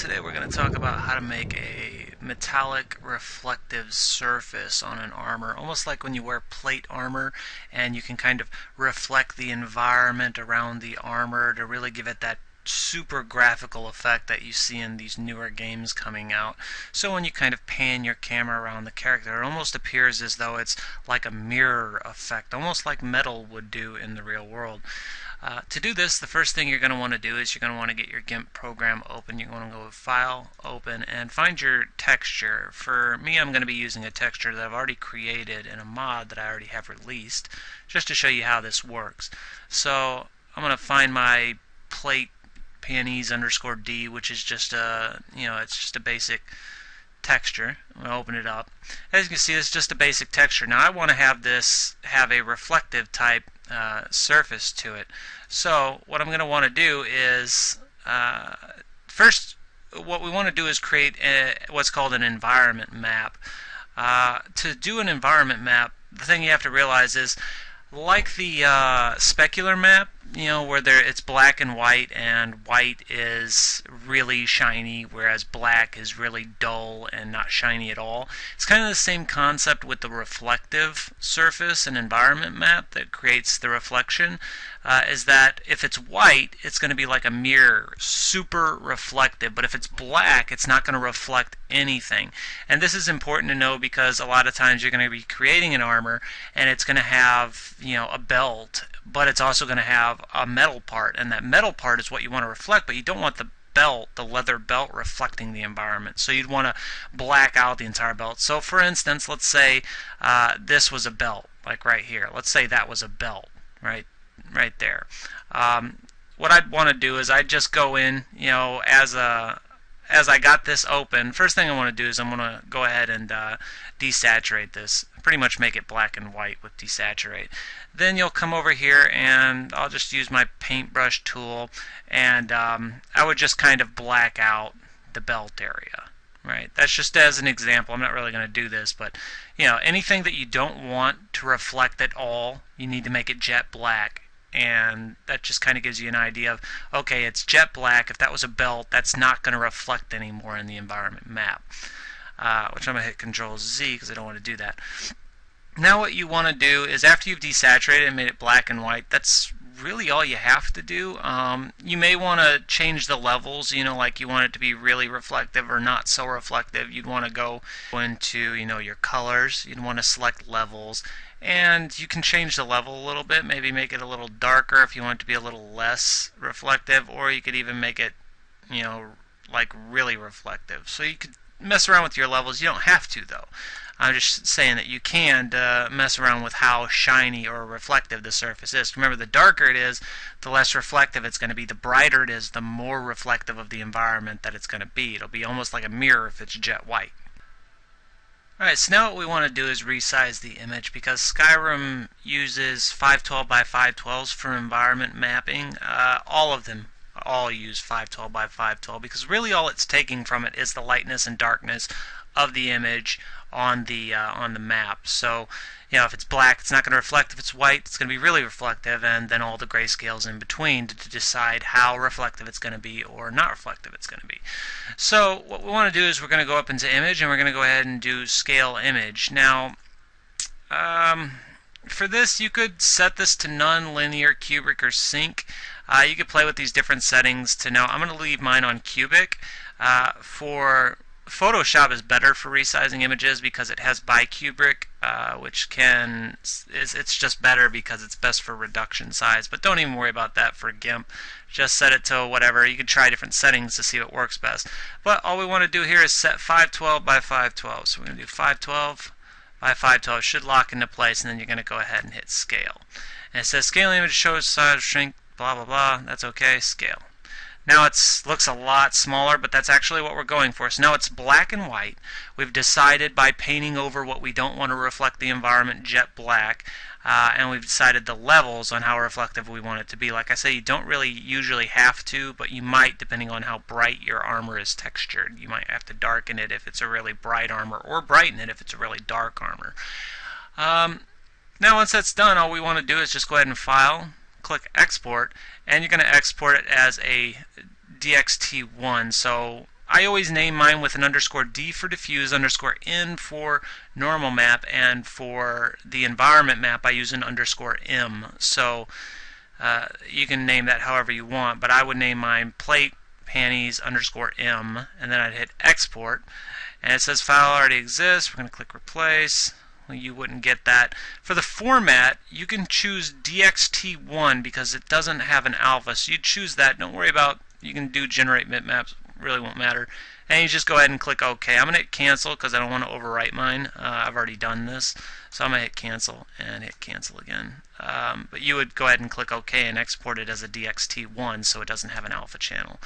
Today we're going to talk about how to make a metallic reflective surface on an armor, almost like when you wear plate armor and you can kind of reflect the environment around the armor to really give it that super graphical effect that you see in these newer games coming out. So when you kind of pan your camera around the character, it almost appears as though it's like a mirror effect, almost like metal would do in the real world. To do this, the first thing you're going to want to do is you're going to want to get your Gimp program open. You're going to go with File, Open, and find your texture. For me, I'm going to be using a texture that I've already created in a mod that I already have released, just to show you how this works. So I'm going to find my plate Panis_D, which is just a, it's just a basic texture. I'm going to open it up. As you can see, it's just a basic texture. Now I want to have this have a reflective type surface to it. So what I'm going to want to do is first, what we want to do is create what's called an environment map. To do an environment map, the thing you have to realize is, like the specular map, where it's black and white is really shiny, whereas black is really dull and not shiny at all. It's kind of the same concept with the reflective surface and environment map that creates the reflection, is that if it's white, it's going to be like a mirror, super reflective, but if it's black, it's not going to reflect anything. And this is important to know because a lot of times you're going to be creating an armor and it's going to have, a belt, but it's also going to have a metal part, and that metal part is what you want to reflect, but you don't want the belt, the leather belt, reflecting the environment. So you'd want to black out the entire belt. So for instance, let's say this was a belt, like right here. Let's say that was a belt, right there. What I'd want to do is I'd just go in, as I got this open, first thing I want to do is I'm going to go ahead and desaturate this. Pretty much make it black and white with desaturate. Then you'll come over here and I'll just use my paintbrush tool, and I would just kind of black out the belt area. Right? That's just as an example. I'm not really going to do this, but anything that you don't want to reflect at all, you need to make it jet black. And that just kind of gives you an idea of, okay, it's jet black. If that was a belt, that's not going to reflect anymore in the environment map. Which I'm going to hit Control Z because I don't want to do that. Now what you want to do is, after you've desaturated and made it black and white, that's really all you have to do. You may want to change the levels, like you want it to be really reflective or not so reflective. You'd want to go into, your colors. You'd want to select levels. And you can change the level a little bit, maybe make it a little darker if you want it to be a little less reflective, or you could even make it, like really reflective. So you could mess around with your levels. You don't have to, though. I'm just saying that you can mess around with how shiny or reflective the surface is. Remember, the darker it is, the less reflective it's going to be. The brighter it is, the more reflective of the environment that it's going to be. It'll be almost like a mirror if it's jet white. Alright, so now what we want to do is resize the image, because Skyrim uses 512 by 512s for environment mapping. All of them all use 512 by 512 because really all it's taking from it is the lightness and darkness of the image on the map. So, if it's black, it's not going to reflect. If it's white, it's going to be really reflective, and then all the grayscales in between to decide how reflective it's going to be or not reflective it's going to be. So what we want to do is we're going to go up into Image, and we're going to go ahead and do Scale Image. Now, for this, you could set this to None, Linear, Cubic, or Sync. You could play with these different settings to know. I'm going to leave mine on Cubic. For Photoshop is better for resizing images because it has bicubic, which it's just better because it's best for reduction size. But don't even worry about that for GIMP. Just set it to whatever. You can try different settings to see what works best. But all we want to do here is set 512 by 512. So we're going to do 512 by 512. It should lock into place, and then you're going to go ahead and hit Scale. And it says Scale Image shows size, shrink, blah blah blah. That's okay. Scale. Now it looks a lot smaller, but that's actually what we're going for. So now it's black and white. We've decided by painting over what we don't want to reflect the environment jet black, and we've decided the levels on how reflective we want it to be. Like I say, you don't really usually have to, but you might depending on how bright your armor is textured. You might have to darken it if it's a really bright armor, or brighten it if it's a really dark armor. Now once that's done, all we want to do is just go ahead and File, click Export, and you're going to export it as a DXT1. So I always name mine with an _D for diffuse, _N for normal map, and for the environment map I use an _M. So you can name that however you want, but I would name mine plate panties _M, and then I'd hit export, and it says file already exists. We're going to click replace. Well, you wouldn't get that. For the format, you can choose DXT1 because it doesn't have an alpha, so you choose that. Don't worry about, you can do generate bitmaps, really won't matter. And you just go ahead and click OK. I'm going to hit cancel because I don't want to overwrite mine. I've already done this, so I'm going to hit cancel and hit cancel again. But you would go ahead and click OK and export it as a DXT1 so it doesn't have an alpha channel.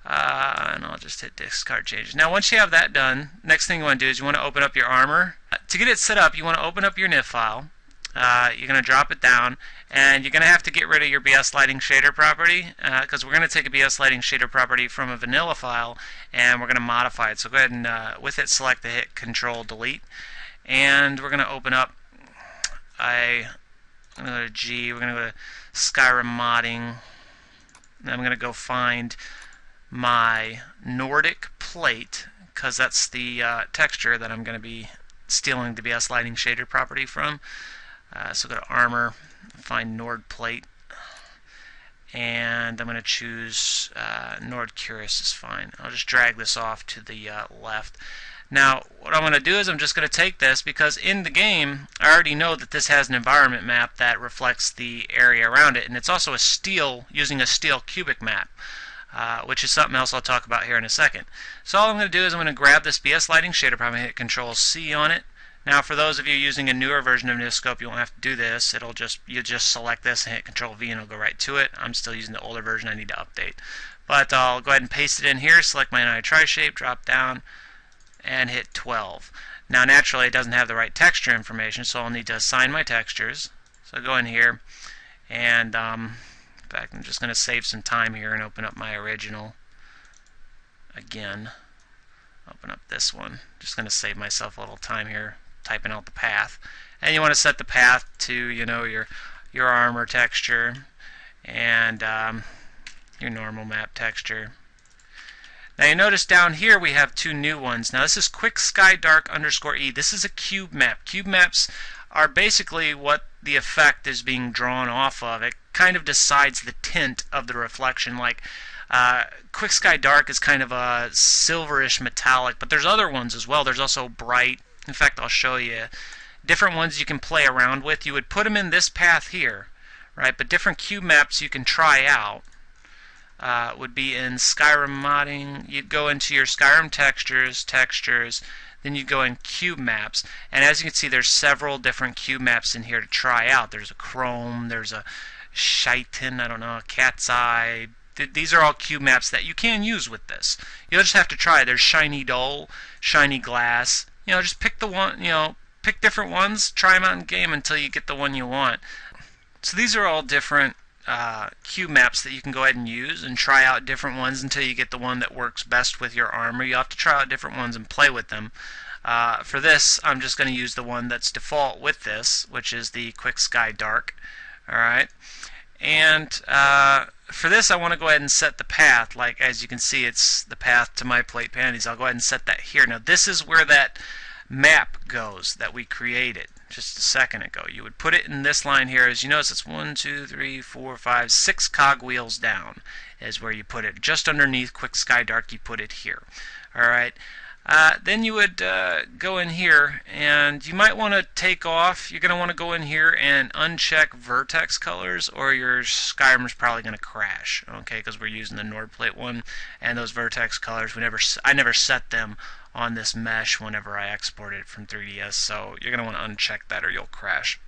And I'll just hit discard changes. Now once you have that done, next thing you want to do is you want to open up your armor. To get it set up, you want to open up your NIF file. You're going to drop it down, and you're going to have to get rid of your BS lighting shader property because we're going to take a BS lighting shader property from a vanilla file and we're going to modify it. So go ahead and with it select the hit Control Delete, and we're going to open up I'm going to go to G, we're going to go to Skyrim modding, and I'm going to go find my Nordic plate because that's the texture that I'm going to be stealing the BS lighting shader property from. So go to armor, find Nord plate, and I'm going to choose Nord Curious is fine. I'll just drag this off to the left. Now what I'm going to do is I'm just going to take this because in the game I already know that this has an environment map that reflects the area around it, and it's also a steel, using a steel cubic map. Which is something else I'll talk about here in a second. So all I'm going to do is I'm going to grab this BS lighting shader, probably hit Control C on it. Now for those of you using a newer version of Nifskope, you won't have to do this. You just select this and hit Control V and it'll go right to it. I'm still using the older version, I need to update. But I'll go ahead and paste it in here, select my tri-shape, drop down, and hit 12. Now naturally it doesn't have the right texture information, so I'll need to assign my textures. So I go in here, and in fact, I'm just going to save some time here and open up my original again. Open up this one. Just going to save myself a little time here typing out the path. And you want to set the path to, you know, your armor texture and your normal map texture. Now you notice down here we have two new ones. Now this is Quick Sky Dark _E. This is a cube map. Cube maps are basically what the effect is being drawn off of. It kind of decides the tint of the reflection. Like Quick Sky Dark is kind of a silverish metallic, but there's other ones as well. There's also bright. In fact, I'll show you different ones you can play around with. You would put them in this path here, right? But different cube maps you can try out would be in Skyrim modding. You'd go into your Skyrim textures, then you go in cube maps, and as you can see there's several different cube maps in here to try out. There's a chrome, there's a chitin, I don't know, a cat's eye. These are all cube maps that you can use with this. You'll just have to try. There's shiny dull, shiny glass. You know, just pick the one, you know, pick different ones, try them out in game until you get the one you want. So these are all different cube maps that you can go ahead and use and try out different ones until you get the one that works best with your armor. You have to try out different ones and play with them. For this, I'm just going to use the one that's default with this, which is the Quick Sky Dark. Alright, and for this I want to go ahead and set the path. Like as you can see, it's the path to my plate panties. I'll go ahead and set that here. Now this is where that map goes that we created just a second ago. You would put it in this line here. As you notice, it's 1, 2, 3, 4, 5, 6 cogwheels down is where you put it. Just underneath Quick Sky Dark, you put it here. Alright. Then you would go in here, and you might want to take off. You're going to want to go in here and uncheck vertex colors, or your Skyrim is probably going to crash. Okay, because we're using the Nord plate one, and those vertex colors, I never set them on this mesh whenever I exported it from 3DS, so you're going to want to uncheck that or you'll crash,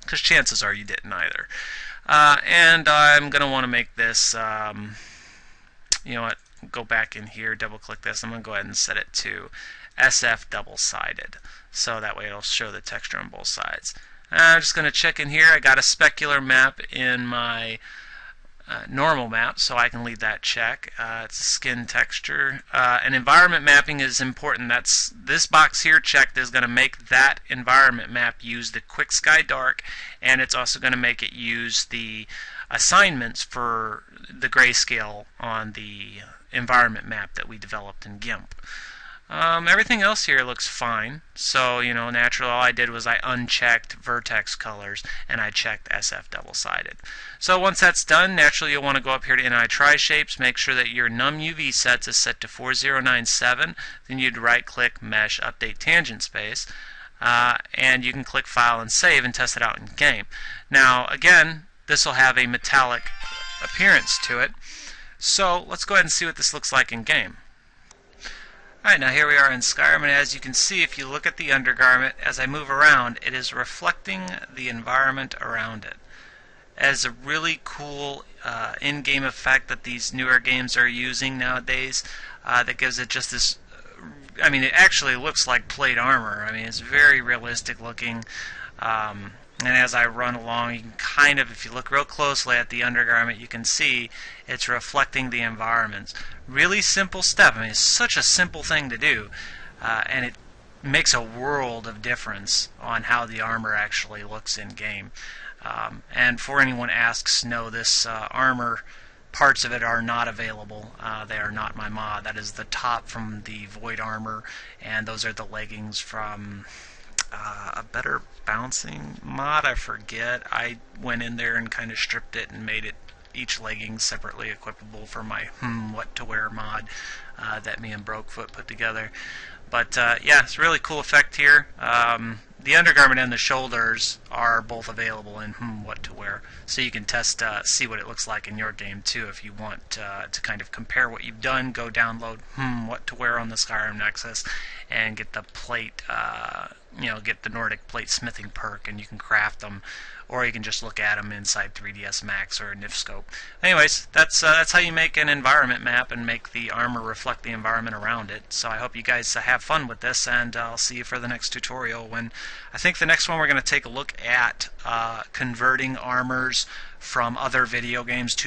because chances are you didn't either. And I'm going to want to make this, you know what, go back in here, double click this. I'm going to go ahead and set it to SF double-sided, so that way it'll show the texture on both sides. I'm just going to check in here. I got a specular map in my normal map, so I can leave that check. It's a skin texture. And environment mapping is important. That's this box here checked is going to make that environment map use the Quick Sky Dark, and it's also going to make it use the assignments for the grayscale on the environment map that we developed in Gimp. Everything else here looks fine. So, naturally all I did was I unchecked vertex colors and I checked SF double-sided. So once that's done, naturally you'll want to go up here to NI Tri-Shapes, make sure that your num UV sets is set to 4097, then you'd right-click Mesh, Update Tangent Space, and you can click File and Save and test it out in game. Now, again, this will have a metallic appearance to it. So let's go ahead and see what this looks like in game. Alright, now here we are in Skyrim, and as you can see, if you look at the undergarment, as I move around, it is reflecting the environment around it. As a really cool in-game effect that these newer games are using nowadays, that gives it just this, it actually looks like plate armor. It's very realistic looking. And as I run along, you can kind of, if you look real closely at the undergarment, you can see it's reflecting the environments. Really simple step. It's such a simple thing to do, and it makes a world of difference on how the armor actually looks in game. And for anyone asks, no, this armor, parts of it are not available. They are not my mod. That is the top from the Void armor, and those are the leggings from a Better Bouncing mod, I forget. I went in there and kind of stripped it and made it each legging separately equipable for my what to wear mod that me and Brokefoot put together. But yeah, it's a really cool effect here. The undergarment and the shoulders are both available in what to wear, so you can test, see what it looks like in your game too. If you want to kind of compare what you've done, go download what to wear on the Skyrim Nexus and get the plate, get the Nordic plate smithing perk, and you can craft them, or you can just look at them inside 3ds Max or Nifskope. Anyways, that's how you make an environment map and make the armor reflect the environment around it. So I hope you guys have fun with this, and I'll see you for the next tutorial, when I think the next one we're going to take a look at converting armors from other video games to